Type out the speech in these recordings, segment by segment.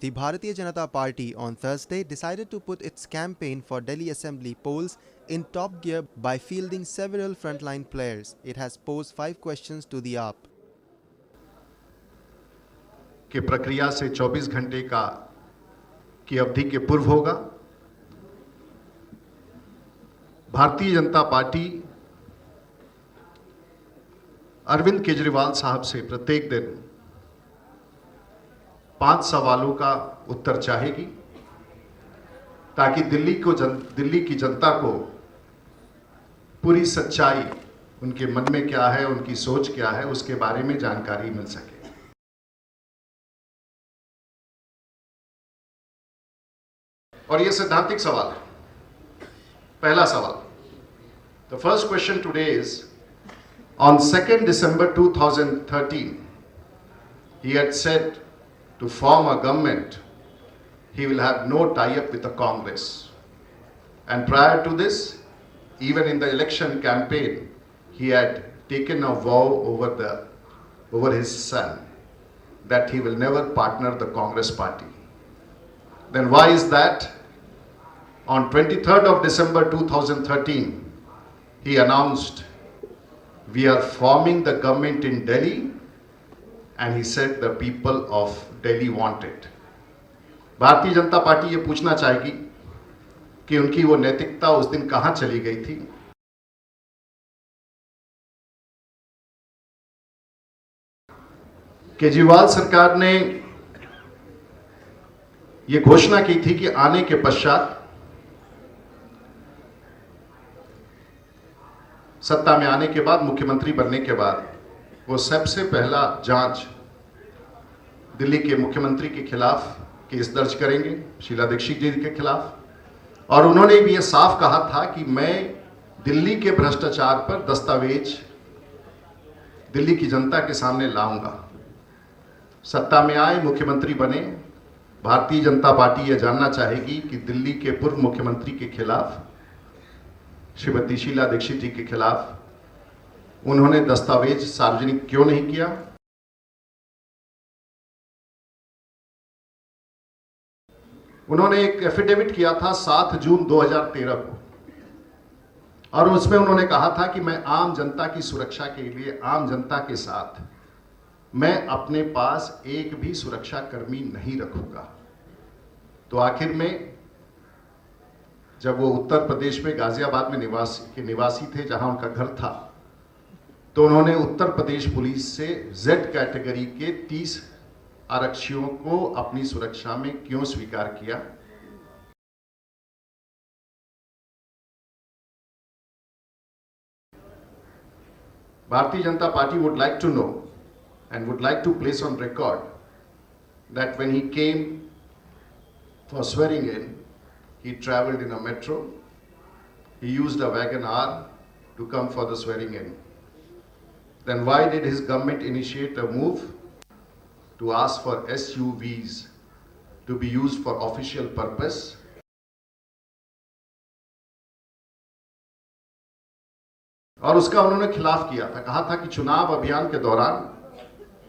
The Bharatiya Janata Party on Thursday decided to put its campaign for Delhi Assembly polls in top gear by fielding several frontline players. It has posed 5 questions to the AAP. कि प्रक्रिया से 24 घंटे की अवधि के पूर्व होगा। Bharatiya Janata party Arvind Kejriwal साहब से प्रत्येक दिन 5 सवालों का उत्तर चाहेगी ताकि दिल्ली की जनता को पूरी सच्चाई, उनके मन में क्या है, उनकी सोच क्या है, उसके बारे में जानकारी मिल सके। और ये सैद्धांतिक सवाल है। पहला सवाल, The first question today is, on 2nd December 2013, he had said to form a government, he will have no tie-up with the Congress. And prior to this, even in the election campaign, he had taken a vow over his son that he will never partner the Congress party. Then why is that? On 23rd of December 2013, he announced, we are forming the government in Delhi, and he said the people of Delhi want it. Bharatiya Janata party ये पूछना चाहेगी कि उनकी वो नैतिकता उस दिन कहां चली गई थी। केजरीवाल सरकार ने ये घोषणा की थी कि आने के पश्चात, सत्ता में आने के बाद, मुख्यमंत्री बनने के बाद, वो सबसे पहला जांच दिल्ली के मुख्यमंत्री के खिलाफ केस दर्ज करेंगे, शीला दीक्षित जी के खिलाफ। और उन्होंने भी ये साफ कहा था कि मैं दिल्ली के भ्रष्टाचार पर दस्तावेज दिल्ली की जनता के सामने लाऊंगा। सत्ता में आए, मुख्यमंत्री बने, भारतीय जनता पार्टी यह जानना चाहेगी कि दिल्ली के पूर्व मुख्यमंत्री के खिलाफ, श्रीमती शीला दीक्षित जी के खिलाफ उन्होंने दस्तावेज सार्वजनिक क्यों नहीं किया। उन्होंने एक एफिडेविट किया था 7 जून 2013 को, और उसमें उन्होंने कहा था कि मैं आम जनता की सुरक्षा के लिए, आम जनता के साथ मैं अपने पास एक भी सुरक्षा कर्मी नहीं रखूंगा। तो आखिर में जब वो उत्तर प्रदेश में गाजियाबाद में निवासी थे, जहां उनका घर था, तो उन्होंने उत्तर प्रदेश पुलिस से Z कैटेगरी के 30 आरक्षियों को अपनी सुरक्षा में क्यों स्वीकार किया। Bharatiya Janata party would like to know and would like to place on record that when he came for swearing in, he traveled in a metro. He used a wagon R to come for the swearing in. Then why did his government initiate a move to ask for SUVs to be used for official purpose? और उसका उन्होंने खिलाफ किया था, कहा था कि चुनाव अभियान के दौरान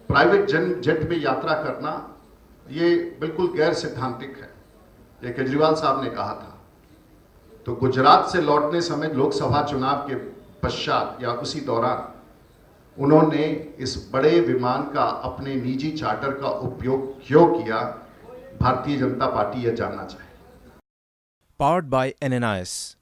प्राइवेट जेट में यात्रा करना ये बिल्कुल गैर सिद्धांतिक है, ये केजरीवाल साहब ने कहा था। तो गुजरात से लौटने समय लोकसभा चुनाव के पश्चात या उसी दौरान उन्होंने इस बड़े विमान का, अपने निजी चार्टर का उपयोग क्यों किया, भारतीय जनता पार्टी यह जानना चाहे। Powered by NNIS.